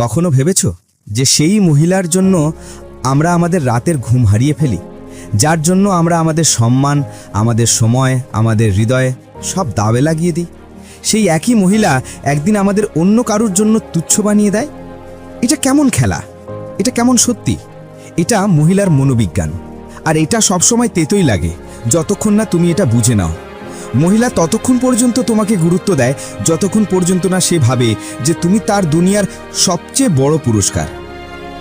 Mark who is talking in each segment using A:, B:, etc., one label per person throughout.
A: কখনো ভেবেছো যে সেই মহিলার জন্য আমরা আমাদের রাতের ঘুম হারিয়ে ফেলি, যার জন্য আমরা আমাদের সম্মান, আমাদের সময়, আমাদের হৃদয় সব দাবে লাগিয়ে দিই? সেই একই মহিলা একদিন আমাদের অন্য কারুর জন্য তুচ্ছ বানিয়ে দেয়। এটা কেমন খেলা? এটা কেমন সত্যি? এটা মহিলার মনোবিজ্ঞান, আর এটা সবসময় তেতই লাগে যতক্ষণ না তুমি এটা বুঝে নাও। মহিলা ততক্ষণ পর্যন্ত তোমাকে গুরুত্ব দেয় যতক্ষণ পর্যন্ত না সে ভাবে যে তুমি তার দুনিয়ার সবচেয়ে বড় পুরস্কার।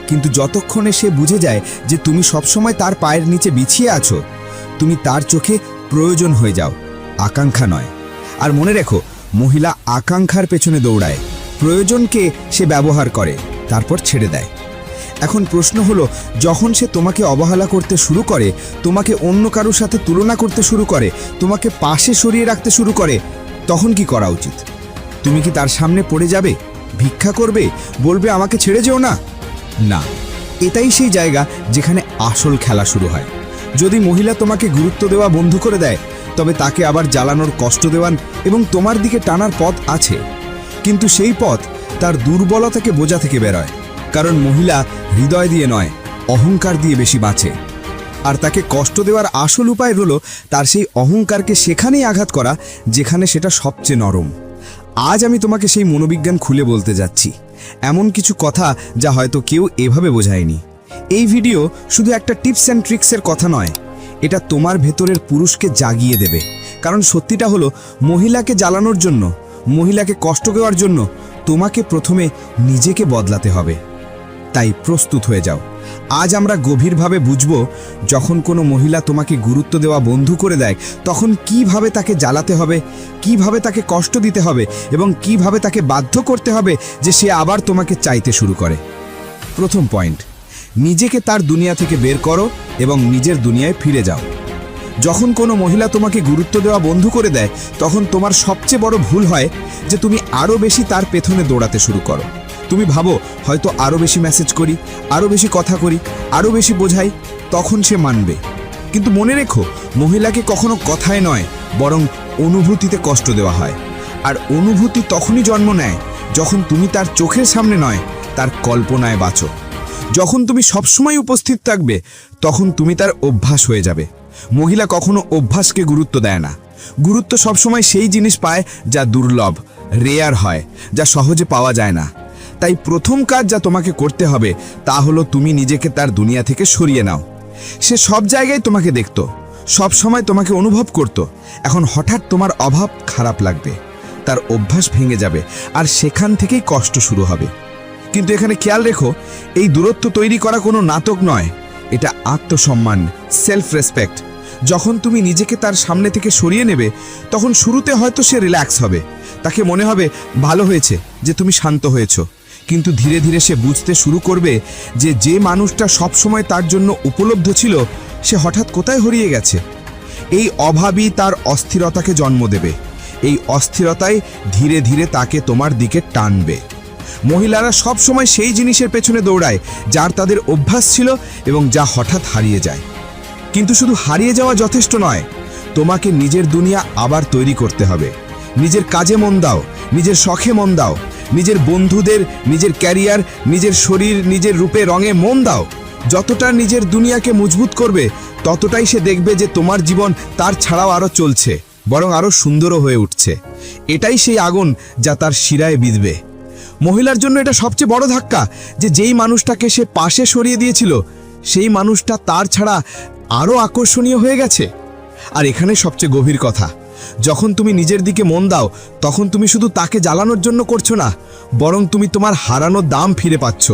A: কিন্তু যতক্ষণে সে বুঝে যায় যে তুমি সবসময় তার পায়ের নিচে বিছিয়ে আছো, তুমি তার চোখে প্রয়োজন হয়ে যাও, আকাঙ্ক্ষা নয়। আর মনে রেখো, মহিলা আকাঙ্ক্ষার পেছনে দৌড়ায়, প্রয়োজনকে সে ব্যবহার করে, তারপর ছেড়ে দেয়। এখন প্রশ্ন হলো, যখন সে তোমাকে অবহেলা করতে শুরু করে, তোমাকে অন্য কারোর সাথে তুলনা করতে শুরু করে, তোমাকে পাশে সরিয়ে রাখতে শুরু করে, তখন কি করা উচিত? তুমি কি তার সামনে পড়ে যাবে, ভিক্ষা করবে, বলবে আমাকে ছেড়ে যেও না? না, এটাই সেই জায়গা যেখানে আসল খেলা শুরু হয়। যদি মহিলা তোমাকে গুরুত্ব দেওয়া বন্ধ করে দেয়, তবে তাকে আবার জ্বালানোর, কষ্ট দেওয়ান এবং তোমার দিকে টানার পথ আছে, কিন্তু সেই পথ তার দুর্বলতাকে বোঝা থেকে বেরোয়। কারণ মহিলা হৃদয় দিয়ে নয়, অহংকার দিয়ে বেশি বাঁচে। আর তাকে কষ্ট দেওয়ার আসল উপায় হলো তার সেই অহংকারকে সেখানেই আঘাত করা যেখানে সেটা সবচেয়ে নরম। আজ আমি তোমাকে সেই মনোবিজ্ঞান খুলে বলতে যাচ্ছি, এমন কিছু কথা যা হয়তো কেউ এভাবে বোঝায়নি। এই ভিডিও শুধু একটা টিপস অ্যান্ড ট্রিক্সের কথা নয়, এটা তোমার ভেতরের পুরুষকে জাগিয়ে দেবে। কারণ সত্যিটা হলো, মহিলাকে জ্বালানোর জন্য, মহিলাকে কষ্ট দেওয়ার জন্য তোমাকে প্রথমে নিজেকে বদলাতে হবে। তাই প্রস্তুত হয়ে যাও। আজ আমরা গভীরভাবে বুঝব, যখন কোনো মহিলা তোমাকে গুরুত্ব দেওয়া বন্ধ করে দেয়, তখন কিভাবে তাকে জ্বালাতে হবে, কিভাবে তাকে কষ্ট দিতে হবে এবং কিভাবে তাকে বাধ্য করতে হবে যে সে আবার তোমাকে চাইতে শুরু করে। প্রথম পয়েন্ট, নিজেকে তার দুনিয়া থেকে বের করো এবং নিজের দুনিয়ায় ফিরে যাও। যখন কোনো মহিলা তোমাকে গুরুত্ব দেওয়া বন্ধ করে দেয়, তখন তোমার সবচেয়ে বড় ভুল হয় যে তুমি আরও বেশি তার পেছনে দৌড়াতে শুরু করো। তুমি ভাবো, হয়তো আরও বেশি মেসেজ করি, আরও বেশি কথা করি, আরও বেশি বোঝাই, তখন সে মানবে। কিন্তু মনে রেখো, মহিলাকে কখনো কথায় নয়, বরং অনুভূতিতে কষ্ট দেওয়া হয়। আর অনুভূতি তখনই জন্ম নেয় যখন তুমি তার চোখের সামনে নয়, তার কল্পনায় বাঁচো। যখন তুমি সবসময় উপস্থিত থাকবে, তখন তুমি তার অভ্যাস হয়ে যাবে। মহিলা কখনো অভ্যাসকে গুরুত্ব দেয় না। গুরুত্ব সবসময় সেই জিনিস পায় যা দুর্লভ, রেয়ার হয়, যা সহজে পাওয়া যায় না। তাই প্রথম কাজ যা তোমাকে করতে হবে তা হলো, তুমি নিজেকে তার দুনিয়া থেকে সরিয়ে নাও। সে সব জায়গায় তোমাকে দেখত, সব সময় তোমাকে অনুভব করত। এখন হঠাৎ তোমার অভাব খারাপ লাগবে, তার অভ্যাস ভেঙে যাবে, আর সেখান থেকেই কষ্ট শুরু হবে। কিন্তু এখানে খেয়াল রেখো, এই দূরত্ব তৈরি করা কোনো নাটক নয়, এটা আত্মসম্মান, সেলফ রেসপেক্ট। যখন তুমি নিজেকে তার সামনে থেকে সরিয়ে নেবে, তখন শুরুতে হয়তো সে রিল্যাক্স হবে, তাকে মনে হবে ভালো হয়েছে যে তুমি শান্ত হয়েছো। কিন্তু ধীরে ধীরে সে বুঝতে শুরু করবে যে যে মানুষটা সবসময় তার জন্য উপলব্ধ ছিল, সে হঠাৎ কোথায় হারিয়ে গেছে। এই অভাবই তার অস্থিরতাকে জন্ম দেবে। এই অস্থিরতাই ধীরে ধীরে তাকে তোমার দিকে টানবে। মহিলারা সব সময় সেই জিনিসের পেছনে দৌড়ায় যার তাদের অভ্যাস ছিল এবং যা হঠাৎ হারিয়ে যায়। কিন্তু শুধু হারিয়ে যাওয়া যথেষ্ট নয়, তোমাকে নিজের দুনিয়া আবার তৈরি করতে হবে। নিজের কাজে মন দাও, নিজের শখে মন দাও, নিজের বন্ধুদের, নিজের ক্যারিয়ার, নিজের শরীর, নিজের রূপে রঙে মন দাও। যতটা নিজের দুনিয়াকে মজবুত করবে, ততটাই সে দেখবে যে তোমার জীবন তার ছাড়াও আরও চলছে, বরং আরও সুন্দরও হয়ে উঠছে। এটাই সেই আগুন যা তার শিরায় বিঁধবে। মহিলার জন্য এটা সবচেয়ে বড় ধাক্কা যে যেই মানুষটাকে সে পাশে সরিয়ে দিয়েছিল, সেই মানুষটা তার ছাড়া আরও আকর্ষণীয় হয়ে গেছে। আর এখানে সবচেয়ে গভীর কথা, যখন তুমি নিজের দিকে মন দাও, তখন তুমি শুধু তাকে জ্বালানোর জন্য করছো না, বরং তুমি তোমার হারানোর দাম ফিরে পাচ্ছ।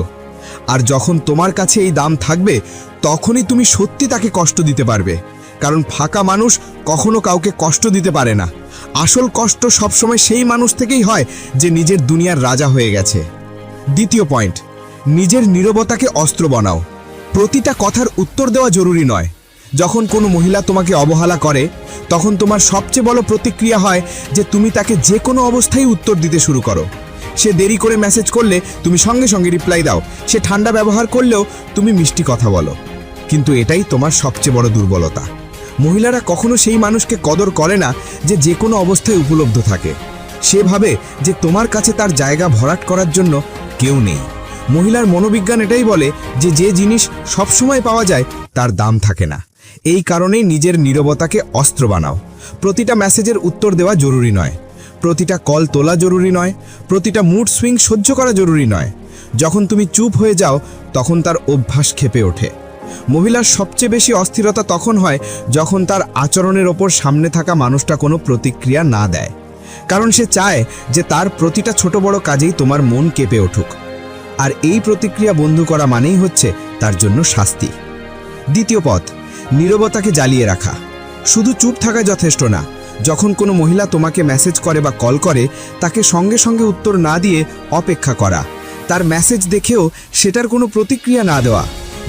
A: আর যখন তোমার কাছে এই দাম থাকবে, তখনই তুমি সত্যি তাকে কষ্ট দিতে পারবে। কারণ ফাঁকা মানুষ কখনো কাউকে কষ্ট দিতে পারে না। আসল কষ্ট সবসময় সেই মানুষ থেকেই হয় যে নিজের দুনিয়ার রাজা হয়ে গেছে। দ্বিতীয় পয়েন্ট, নিজের নীরবতাকে অস্ত্র বানাও। প্রতিটা কথার উত্তর দেওয়া জরুরি নয়। যখন কোনো মহিলা তোমাকে অবহেলা করে, তখন তোমার সবচেয়ে বড় প্রতিক্রিয়া হয় যে তুমি তাকে যে কোনো অবস্থায় উত্তর দিতে শুরু করো। সে দেরি করে মেসেজ করলে তুমি সঙ্গে সঙ্গে রিপ্লাই দাও। সে ঠান্ডা ব্যবহার করলেও তুমি মিষ্টি কথা বলো। কিন্তু এটাই তোমার সবচেয়ে বড় দুর্বলতা। মহিলারা কখনো সেই মানুষকে কদর করে না যে কোনো অবস্থায় উপলব্ধ থাকে। সে ভাবে যে তোমার কাছে তার জায়গা ভরাট করার জন্য কেউ নেই।
B: মহিলার মনোবিজ্ঞান এটাই বলে যে যে জিনিস সবসময় পাওয়া যায় তার দাম থাকে না। এই কারণেই নিজের নীরবতাকে অস্ত্র বানাও। প্রতিটা মেসেজের উত্তর দেওয়া জরুরি নয়, প্রতিটা কল তোলা জরুরি নয়, প্রতিটা মুড সুইং সহ্য করা জরুরি নয়। যখন তুমি চুপ হয়ে যাও তখন তার অভ্যাস ক্ষেপে ওঠে। মহিলার সবচেয়ে বেশি অস্থিরতা তখন হয় যখন তার আচরণের ওপর সামনে থাকা মানুষটা কোনো প্রতিক্রিয়া না দেয়, কারণ সে চায় যে তার প্রতিটা ছোট বড় কাজেই তোমার মন কেঁপে উঠুক। আর এই প্রতিক্রিয়া বন্ধ করা মানেই হচ্ছে তার জন্য শাস্তি। দ্বিতীয় পথ, নীরবতাকে জ্বালিয়ে রাখা। শুধু চুপ থাকা যথেষ্ট না। যখন কোনো মহিলা তোমাকে মেসেজ করে বা কল করে, তাকে সঙ্গে সঙ্গে উত্তর না দিয়ে অপেক্ষা করা, তার মেসেজ দেখেও সেটার কোনো প্রতিক্রিয়া না দেওয়া,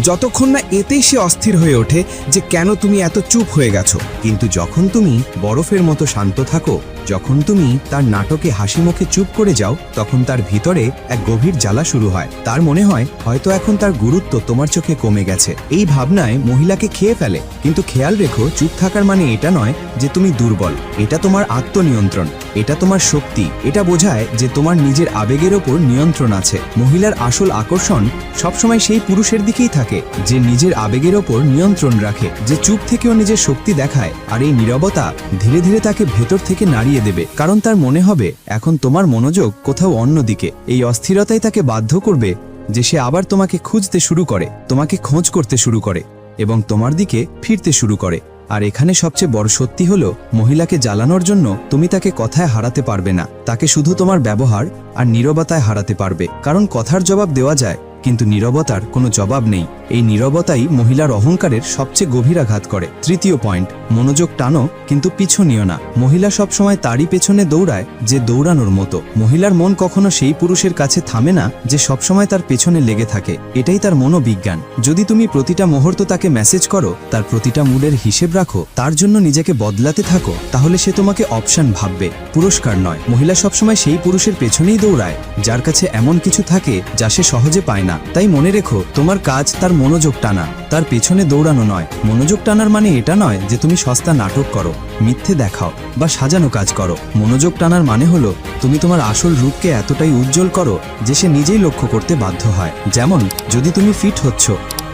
B: যতক্ষণ না এতেই সে অস্থির হয়ে ওঠে যে কেন তুমি এত চুপ হয়ে গেছো।
A: কিন্তু যখন তুমি বরফের মতো শান্ত থাকো, যখন তুমি তার নাটকে হাসি মুখে চুপ করে যাও, তখন তার ভিতরে এক গভীর জ্বালা শুরু হয়। তার মনে হয় হয়তো এখন তার গুরুত্ব তোমার চোখে কমে গেছে। এই ভাবনায় মহিলাকে খেয়ে ফেলে। কিন্তু খেয়াল রেখো, চুপ থাকার মানে এটা নয় যে তুমি দুর্বল। এটা তোমার আত্মনিয়ন্ত্রণ, এটা তোমার শক্তি। এটা বোঝায় যে তোমার নিজের আবেগের ওপর নিয়ন্ত্রণ আছে। মহিলার আসল আকর্ষণ সবসময় সেই পুরুষের দিকেই থাকে যে নিজের আবেগের ওপর নিয়ন্ত্রণ রাখে, যে চুপ থেকেও নিজের শক্তি দেখায়। আর এই নীরবতা ধীরে ধীরে তাকে ভেতর থেকে নাড়িয়ে দেবে, কারণ তার মনে হবে এখন তোমার মনোযোগ কোথাও অন্যদিকে। এই অস্থিরতাই তাকে বাধ্য করবে যে সে আবার তোমাকে খুঁজতে শুরু করে, তোমাকে খোঁজ করতে শুরু করে এবং তোমার দিকে ফিরতে শুরু করে। আর এখানে সবচেয়ে বড় সত্যি হলো, মহিলাকে জ্বালানোর জন্য তুমি তাকে কথায় হারাতে পারবে না, তাকে শুধু তোমার ব্যবহার আর নীরবতায় হারাতে পারবে। কারণ কথার জবাব দেওয়া যায়, কিন্তু নীরবতার কোনো জবাব নেই। এই নীরবতাই মহিলার অহংকারের সবচেয়ে গভীর আঘাত করে। তৃতীয় পয়েন্ট, মনোযোগ টানো কিন্তু পিছু নিও না। মহিলা সবসময় তারই পেছনে দৌড়ায় যে দৌড়ানোর মতো। মহিলার মন কখনো সেই পুরুষের কাছে থামে না যে সবসময় তার পেছনে লেগে থাকে। এটাই তার মনোবিজ্ঞান। যদি তুমি প্রতিটা মুহূর্ত তাকে মেসেজ করো, তার প্রতিটা মুডের হিসেব রাখো, তার জন্য নিজেকে বদলাতে থাকো, তাহলে সে তোমাকে অপশন ভাববে, পুরস্কার নয়। মহিলা সবসময় সেই পুরুষের পেছনেই দৌড়ায় যার কাছে এমন কিছু থাকে যা সে সহজে পায় না। তাই মনে রেখো, তোমার কাজ তার মনোযোগ টানা, তার পেছনে দৌড়ানো নয়। মনোযোগ টানার মানে এটা নয় যে তুমি সস্তা নাটক করো, মিথ্যে দেখাও বা সাজানো কাজ করো। মনোযোগ টানার মানে হলো তুমি তোমার আসল রূপকে এতটাই উজ্জ্বল করো যে সে নিজেই লক্ষ্য করতে বাধ্য হয়। যেমন, যদি তুমি ফিট হচ্ছ,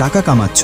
A: টাকা কামাচ্ছ,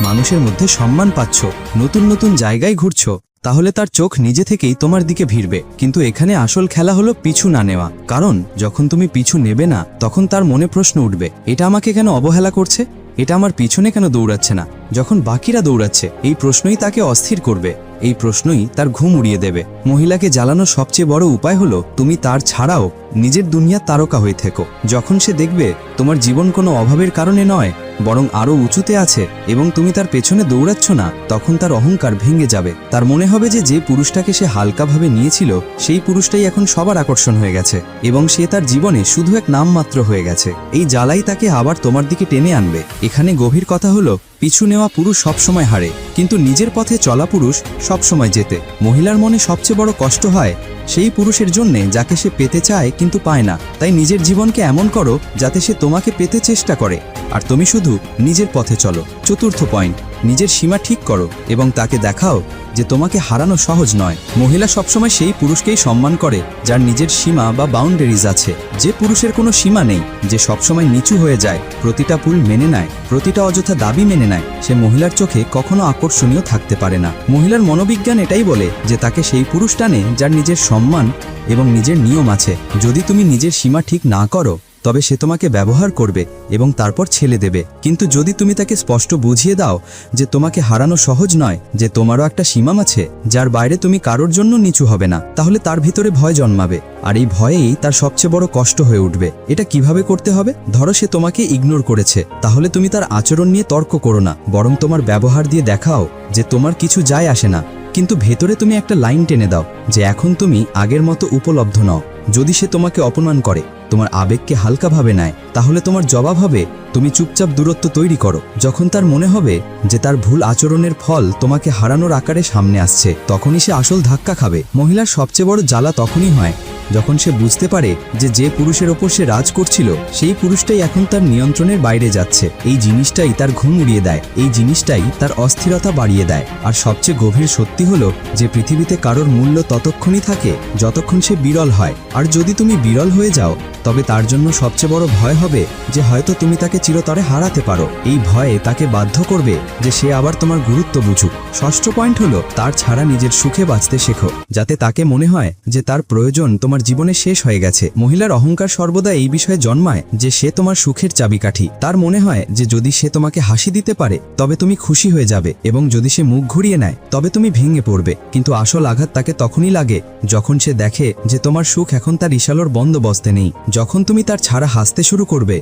A: মানুষের মধ্যে সম্মান পাচ্ছ, নতুন নতুন জায়গায় ঘুরছো, তাহলে তার চোখ নিজে থেকেই তোমার দিকে ভিড়বে। কিন্তু এখানে আসল খেলা হলো পিছু না নেওয়া। কারণ যখন তুমি পিছু নেবে না, তখন তার মনে প্রশ্ন উঠবে, এটা আমাকে কেন অবহেলা করছে, এটা আমার পিছনে কেন দৌড়াচ্ছে না যখন বাকিরা দৌড়াচ্ছে। এই প্রশ্নই তাকে অস্থির করবে, এই প্রশ্নই তার ঘুম উড়িয়ে দেবে। মহিলাকে জ্বালানোর সবচেয়ে বড় উপায় হলো তুমি তার ছাড়াও নিজের দুনিয়ার তারকা হয়ে থেকো। যখন সে দেখবে তোমার জীবন কোনো অভাবের কারণে নয়, বরং আরো উঁচুতে আছে এবং তুমি তার পেছনে দৌড়াচ্ছ না, তখন তার অহংকার ভেঙে যাবে। তার মনে হবে যে যে পুরুষটাকে সে হালকাভাবে নিয়েছিল, সেই পুরুষটাই এখন সবার আকর্ষণ হয়ে গেছে এবং সে তার জীবনে শুধু এক নামমাত্র হয়ে গেছে। এই জ্বালাই তাকে আবার তোমার দিকে টেনে আনবে। এখানে গভীর কথা হলো, পিছু নেওয়া পুরুষ সবসময় হারে, কিন্তু নিজের পথে চলা পুরুষ সবসময় জেতে। মহিলার মনে সবচেয়ে বড় কষ্ট হয় সেই পুরুষের জন্যে যাকে সে পেতে চায় কিন্তু পায় না। তাই নিজের জীবনকে এমন করো যাতে সে তোমাকে পেতে চেষ্টা করে আর তুমি শুধু নিজের পথে চলো। চতুর্থ পয়েন্ট, নিজের সীমা ঠিক করো এবং তাকে দেখাও যে তোমাকে হারানো সহজ নয়। মহিলা সবসময় সেই পুরুষকেই সম্মান করে যার নিজের সীমা বা বাউন্ডারিজ আছে। যে পুরুষের কোনো সীমা নেই, যে সবসময় নিচু হয়ে যায়, প্রতিটা ভুল মেনে নেয়, প্রতিটা অযথা দাবি মেনে নেয়, সে মহিলার চোখে কখনো আকর্ষণীয় থাকতে পারে না। মহিলার মনোবিজ্ঞান এটাই বলে যে তাকে সেই পুরুষ টানে যার নিজের সম্মান এবং নিজের নিয়ম আছে। যদি তুমি নিজের সীমা ঠিক না করো, তবে সে তোমাকে ব্যবহার করবে এবং তারপর ছেড়ে দেবে। কিন্তু যদি তুমি তাকে স্পষ্ট বুঝিয়ে দাও যে তোমাকে হারানো সহজ নয়, যে তোমারও একটা সীমা আছে যার বাইরে তুমি কারোর জন্য নিচু হবে না, তাহলে তার ভিতরে ভয় জন্মাবে আর এই ভয়েই তার সবচেয়ে বড় কষ্ট হয়ে উঠবে। এটা কিভাবে করতে হবে? ধরো সে তোমাকে ইগনোর করেছে, তাহলে তুমি তার আচরণ নিয়ে তর্ক করো না, বরং তোমার ব্যবহার দিয়ে দেখাও যে তোমার কিছু যায় আসে না। কিন্তু ভেতরে তুমি একটা লাইন টেনে দাও যে এখন তুমি আগের মতো উপলব্ধ নও। যদি সে তোমাকে অপমান করে, তোমার আবেগকে হালকাভাবে নেয়, তাহলে তোমার জবাব হবে তুমি চুপচাপ দূরত্ব তৈরি করো। যখন তার মনে হবে যে তার ভুল আচরণের ফল তোমাকে হারানোর আকারে সামনে আসছে, তখনই সে আসল ধাক্কা খাবে। মহিলার সবচেয়ে বড় জ্বালা তখনই হয় যখন সে বুঝতে পারে যে যে পুরুষের ওপর সে রাজ করছিল, সেই পুরুষটাই এখন তার নিয়ন্ত্রণের বাইরে যাচ্ছে। এই জিনিসটাই তার ঘুম উড়িয়ে দেয়, এই জিনিসটাই তার অস্থিরতা বাড়িয়ে দেয়। আর সবচেয়ে গভীর সত্যি হলো যে পৃথিবীতে কারোর মূল্য ততক্ষণই থাকে যতক্ষণ সে বিরল হয়। আর যদি তুমি বিরল হয়ে যাও, তবে তার জন্য সবচেয়ে বড় ভয় হবে যে হয়তো তুমি তাকে চিরতরে হারাতে পারো। এই ভয়ে তাকে বাধ্য করবে যে সে আবার তোমার গুরুত্ব বুঝুক। ষষ্ঠ পয়েন্ট হলো তার ছাড়া নিজের সুখে বাঁচতে শেখো, যাতে তাকে মনে হয় যে তার প্রয়োজন তোমার জীবনে শেষ হয়ে গেছে। মহিলার অহংকার সর্বদা এই বিষয়ে জন্মায় যে সে তোমার সুখের চাবিকাঠি। তার মনে হয় যে যদি সে তোমাকে হাসি দিতে পারে তবে তুমি খুশি হয়ে যাবে, এবং যদি সে মুখ ঘুরিয়ে নেয় তবে তুমি ভেঙে পড়বে। কিন্তু আসল আঘাত তাকে তখনই লাগে যখন সে দেখে যে তোমার সুখ এখন তার ইশালোর বন্দোবস্তে নেই। যখন তুমি তার ছাড়া হাসতে শুরু করবে,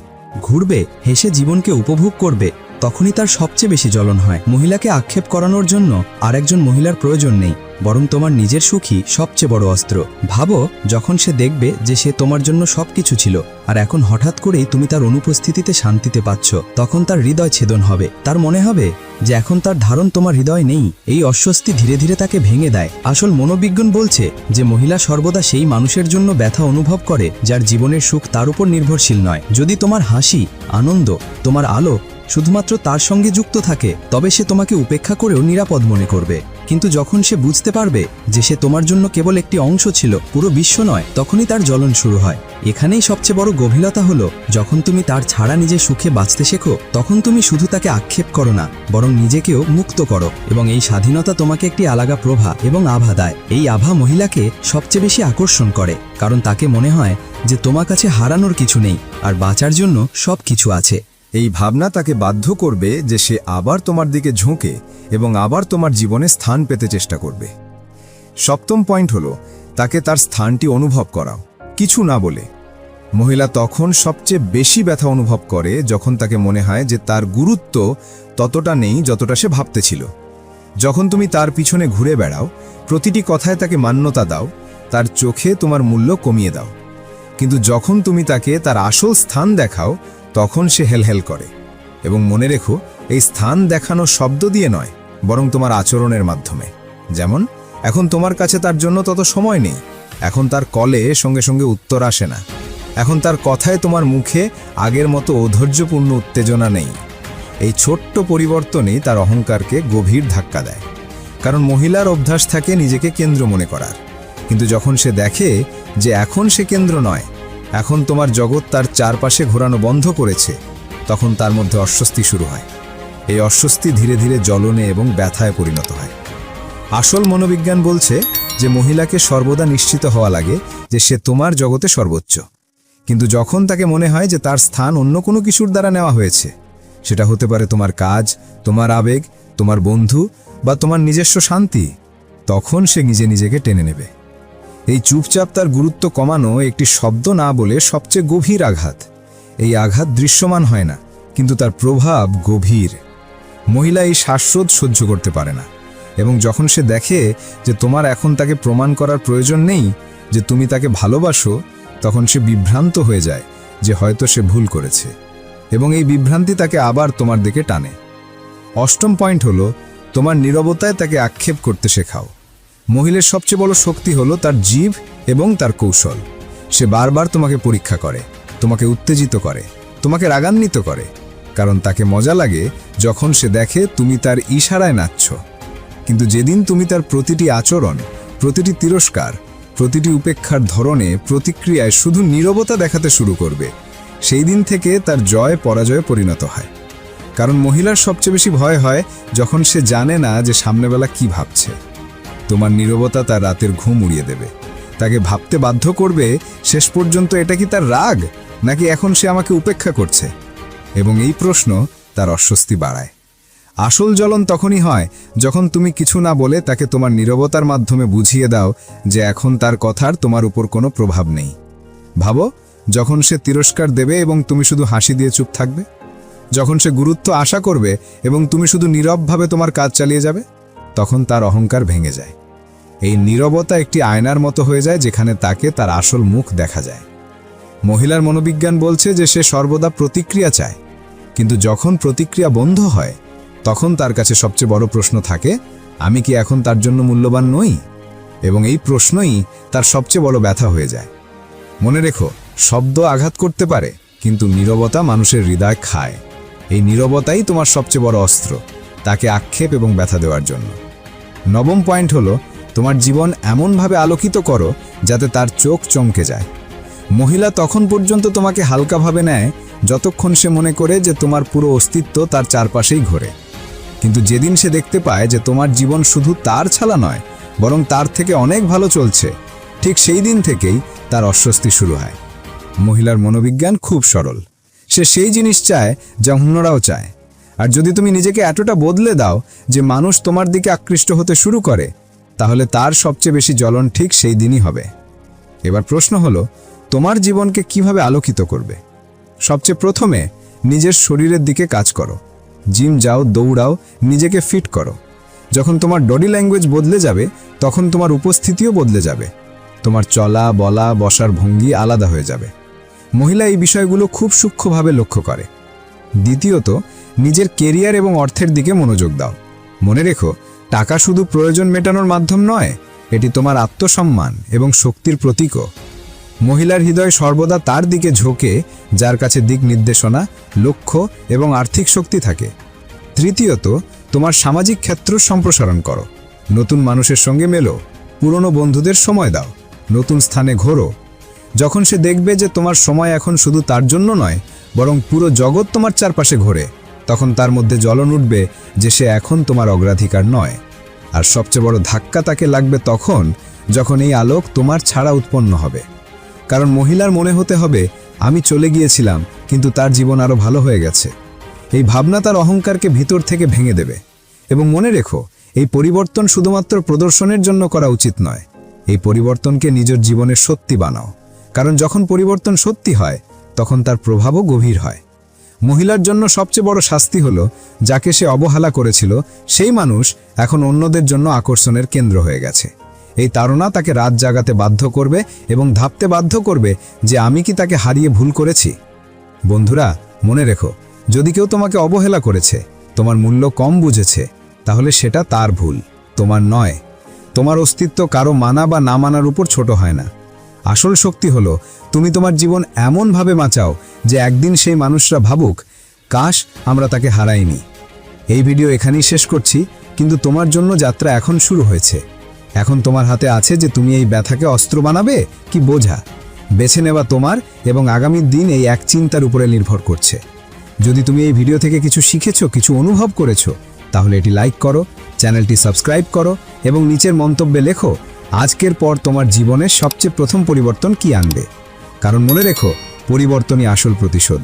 A: ঘুরবে, হেসে জীবনকে উপভোগ করবে, তখনই তার সবচেয়ে বেশি জ্বলন হয়। মহিলাকে আক্ষেপ করানোর জন্য আরেকজন মহিলার প্রয়োজন নেই, বরং তোমার নিজের সুখই সবচেয়ে বড় অস্ত্র। ভাবো, যখন সে দেখবে যে সে তোমার জন্য সবকিছু ছিল আর এখন হঠাৎ করেই তুমি তার অনুপস্থিতিতে শান্তিতে পাচ্ছ, তখন তার হৃদয় ছেদন হবে। তার মনে হবে যে এখন তার ধারণ তোমার হৃদয় নেই। এই অস্বস্তি ধীরে ধীরে তাকে ভেঙে দেয়। আসল মনোবিজ্ঞান বলছে যে মহিলা সর্বদা সেই মানুষের জন্য ব্যথা অনুভব করে যার জীবনের সুখ তার উপর নির্ভরশীল নয়। যদি তোমার হাসি, আনন্দ, তোমার আলো শুধুমাত্র তার সঙ্গে যুক্ত থাকে, তবে সে তোমাকে উপেক্ষা করেও নিরাপদ মনে করবে। কিন্তু যখন সে বুঝতে পারবে যে সে তোমার জন্য কেবল একটি অংশ ছিল, পুরো বিশ্ব নয়, তখনই তার জ্বলন শুরু হয়। এখানেই সবচেয়ে বড় গভীরতা হলো, যখন তুমি তার ছাড়া নিজে সুখে বাঁচতে শেখো, তখন তুমি শুধু তাকে আক্ষেপ করো না, বরং নিজেকেও মুক্ত করো। এবং এই স্বাধীনতা তোমাকে একটি আলাদা প্রভা এবং আভা দেয়। এই আভা মহিলাকে সবচেয়ে বেশি আকর্ষণ করে, কারণ তাকে মনে হয় যে তোমার কাছে হারানোর কিছু নেই আর বাঁচার জন্য সব কিছু আছে।
C: এই ভাবনা তাকে বাধ্য করবে যে সে আবার তোমার দিকে ঝুঁকে এবং আবার তোমার জীবনে স্থান পেতে চেষ্টা করবে। সপ্তম পয়েন্ট হলো তাকে তার স্থানটি অনুভব করাও, কিছু না বলে। মহিলা তখন সবচেয়ে বেশি ব্যথা অনুভব করে যখন তাকে মনে হয় যে তার গুরুত্ব ততটা নেই যতটা সে ভাবতে ছিল। যখন তুমি তার পিছনে ঘুরে বেড়াও, প্রতিটি কথায় তাকে মান্যতা দাও, তার চোখে তোমার মূল্য কমিয়ে দাও। কিন্তু যখন তুমি তাকে তার আসল স্থান দেখাও, তখন সে হেলহেল করে। এবং মনে রেখো, এই স্থান দেখানো শব্দ দিয়ে নয়, বরং তোমার আচরণের মাধ্যমে। যেমন, এখন তোমার কাছে তার জন্য তত সময় নেই, এখন তার কলে সঙ্গে সঙ্গে উত্তর আসে না, এখন তার কথায় তোমার মুখে আগের মতো ঔদ্ধর্যপূর্ণ উত্তেজনা নেই। এই ছোট্ট পরিবর্তনই তার অহংকারকে গভীর ধাক্কা দেয়। কারণ মহিলার অভ্যাস থাকে নিজেকে কেন্দ্র মনে করার। কিন্তু যখন সে দেখে যে এখন সে কেন্দ্র নয়, এখন তোমার জগৎ তার চারপাশে ঘোরানো বন্ধ করেছে, তখন তার মধ্যে অস্বস্তি শুরু হয়। এই অস্বস্তি ধীরে ধীরে জ্বলনে এবং ব্যথায় পরিণত হয়। আসল মনোবিজ্ঞান বলছে যে মহিলাকে সর্বদা নিশ্চিত হওয়া লাগে যে সে তোমার জগতে সর্বোচ্চ। কিন্তু যখন তাকে মনে হয় যে তার স্থান অন্য কোনো কিছুর দ্বারা নেওয়া হয়েছে, সেটা হতে পারে তোমার কাজ, তোমার আবেগ, তোমার বন্ধু বা তোমার নিজস্ব শান্তি, তখন সে নিজেকে টেনে নেবে। এই চুপচাপ তার গুরুত্ব কমানো একটি শব্দ না বলে সবচেয়ে গভীর আঘাত। এই আঘাত দৃশ্যমান হয় না, কিন্তু তার প্রভাব গভীর। মহিলা এই শ্বাসরোধ সহ্য করতে পারে না, এবং যখন সে দেখে যে তোমার এখন তাকে প্রমাণ করার প্রয়োজন নেই যে তুমি তাকে ভালোবাসো, তখন সে বিভ্রান্ত হয়ে যায় যে হয়তো সে ভুল করেছে, এবং এই বিভ্রান্তি তাকে আবার তোমার দিকে টানে। অষ্টম পয়েন্ট হলো তোমার নীরবতায় তাকে আক্ষেপ করতে শেখাও। মহিলার সবচেয়ে বড় শক্তি হলো তার জিভ এবং তার কৌশল। সে বারবার তোমাকে পরীক্ষা করে, তোমাকে উত্তেজিত করে, তোমাকে রাগান্বিত করে, কারণ তাকে মজা লাগে যখন সে দেখে তুমি তার ইশারায় নাচছ। কিন্তু যেদিন তুমি তার প্রতিটি আচরণ, প্রতিটি তিরস্কার, প্রতিটি উপেক্ষার ধরনে প্রতিক্রিয়ায় শুধু নীরবতা দেখাতে শুরু করবে, সেই দিন থেকে তার জয় পরাজয়ে পরিণত হয়। কারণ মহিলার সবচেয়ে বেশি ভয় হয় যখন সে জানে না যে সামনেবেলা কি ভাবছে। তোমার নীরবতা তার রাতের ঘুম উড়িয়ে দেবে, তাকে ভাবতে বাধ্য করবে শেষ পর্যন্ত এটা কি তার রাগ, নাকি এখন সে আমাকে উপেক্ষা করছে। এবং এই প্রশ্ন তার অস্বস্তি বাড়ায়। আসল জ্বলন তখনই হয় যখন তুমি কিছু না বলে তাকে তোমার নীরবতার মাধ্যমে বুঝিয়ে দাও যে এখন তার কথার তোমার উপর কোনো প্রভাব নেই। ভাবো, যখন সে তিরস্কার দেবে এবং তুমি শুধু হাসি দিয়ে চুপ থাকবে, যখন সে গুরুত্ব আশা করবে এবং তুমি শুধু নীরবভাবে তোমার কাজ চালিয়ে যাবে, তখন তার অহংকার ভেঙে যায়। এই নীরবতা একটি আয়নার মতো হয়ে যায় যেখানে তাকে তার আসল মুখ দেখা যায়। মহিলার মনোবিজ্ঞান বলছে যে সে সর্বদা প্রতিক্রিয়া চায়, কিন্তু যখন প্রতিক্রিয়া বন্ধ হয়, তখন তার কাছে সবচেয়ে বড় প্রশ্ন থাকে, আমি কি এখন তার জন্য মূল্যবান নই? এবং এই প্রশ্নই তার সবচেয়ে বড় ব্যথা হয়ে যায়। মনে রেখো, শব্দ আঘাত করতে পারে, কিন্তু নীরবতা মানুষের হৃদয় খায়। এই নীরবতাই তোমার সবচেয়ে বড় অস্ত্র, তাকে আক্ষেপ এবং ব্যথা দেওয়ার জন্য। নবম পয়েন্ট হলো তোমার জীবন এমনভাবে আলোকিত করো যাতে তার চোখ চমকে যায়। মহিলা তখন পর্যন্ত তোমাকে হালকাভাবে নেয় যতক্ষণ সে মনে করে যে তোমার পুরো অস্তিত্ব তার চারপাশেই ঘোরে। কিন্তু যেদিন সে দেখতে পায় যে তোমার জীবন শুধু তার ছালা নয়, বরং তার থেকে অনেক ভালো চলছে, ঠিক সেই দিন থেকেই তার অস্বস্তি শুরু হয়। মহিলার মনোবিজ্ঞান খুব সরল। সে সেই জিনিস চায় যা অন্যরাও চায়। আর যদি তুমি নিজেকে এতটা বদলে দাও যে মানুষ তোমার দিকে আকৃষ্ট হতে শুরু করে, তাহলে তার সবচেয়ে বেশি জ্বলন ঠিক সেই দিনই হবে। এবার প্রশ্ন হলো, তোমার জীবনকে কিভাবে আলোকিত করবে? সবচেয়ে প্রথমে নিজের শরীরের দিকে কাজ করো। জিম যাও, দৌড়াও, নিজেকে ফিট করো। যখন তোমার বডি ল্যাঙ্গুয়েজ বদলে যাবে, তখন তোমার উপস্থিতিও বদলে যাবে। তোমার চলা, বলা, বসার ভঙ্গি আলাদা হয়ে যাবে। মহিলা এই বিষয়গুলো খুব সূক্ষ্মভাবে লক্ষ্য করে। দ্বিতীয়ত, নিজের কেরিয়ার এবং অর্থের দিকে মনোযোগ দাও। মনে রেখো, টাকা শুধু প্রয়োজন মেটানোর মাধ্যম নয়, এটি তোমার আত্মসম্মান এবং শক্তির প্রতীকও। মহিলার হৃদয় সর্বদা তার দিকে ঝোঁকে যার কাছে দিক নির্দেশনা, লক্ষ্য এবং আর্থিক শক্তি থাকে। তৃতীয়ত, তোমার সামাজিক ক্ষেত্র সম্প্রসারণ করো। নতুন মানুষের সঙ্গে মেলো, পুরনো বন্ধুদের সময় দাও, নতুন স্থানে ঘোরো। যখন সে দেখবে যে তোমার সময় এখন শুধু তার জন্য নয়, বরং পুরো জগৎ তোমার চারপাশে ঘোরে, তখন তার মধ্যে জ্বলন উঠবে যে সে এখন তোমার অগ্রাধিকার নয়। আর সবচেয়ে বড় ধাক্কা তাকে লাগবে তখন, যখন এই আলোক তোমার ছাড়া উৎপন্ন হবে। কারণ মহিলার মনে হতে হবে, আমি চলে গিয়েছিলাম কিন্তু তার জীবন আরও ভালো হয়ে গেছে। এই ভাবনা তার অহংকারকে ভিতর থেকে ভেঙে দেবে। এবং মনে রেখো, এই পরিবর্তন শুধুমাত্র প্রদর্শনের জন্য করা উচিত নয়। এই পরিবর্তনকে নিজের জীবনের সত্যি বানাও। কারণ যখন পরিবর্তন সত্যি হয়, তখন তার প্রভাবও গভীর হয়। মহিলার জন্য সবচেয়ে বড় শাস্তি হলো, যাকে সে অবহেলা করেছিল সেই মানুষ এখন অন্যদের জন্য আকর্ষণের কেন্দ্র হয়ে গেছে। এই তাড়না তাকে রাত জাগাতে বাধ্য করবে এবং ভাবতে বাধ্য করবে যে আমি কি তাকে হারিয়ে ভুল করেছি। বন্ধুরা, মনে রেখো, যদি কেউ তোমাকে অবহেলা করেছে, তোমার মূল্য কম বুঝেছে, তাহলে সেটা তার ভুল, তোমার নয়। তোমার অস্তিত্ব কারো মানা বা না মানার উপর ছোট হয় না। আসল শক্তি হলো, তুমি তোমার জীবন এমনভাবে বাঁচাও যে একদিন সেই মানুষরা ভাবুক, কাশ আমরা তাকে হারাইনি। এই ভিডিও এখানেই শেষ করছি, কিন্তু তোমার জন্য যাত্রা এখন শুরু হয়েছে। এখন তোমার হাতে আছে যে তুমি এই ব্যথাকে অস্ত্র বানাবে কি বোঝা। বেছে নেওয়া তোমার, এবং আগামী দিন এই এক চিন্তার উপরে নির্ভর করছে। যদি তুমি এই ভিডিও থেকে কিছু শিখেছো, কিছু অনুভব করেছো, তাহলে এটি লাইক করো, চ্যানেলটি সাবস্ক্রাইব করো এবং নিচের মন্তব্যে লেখো আজকের পর তোমার জীবনের সবচেয়ে প্রথম পরিবর্তন কি আনবে। কারণ মনে রেখো, পরিবর্তনই আসল প্রতিশোধ।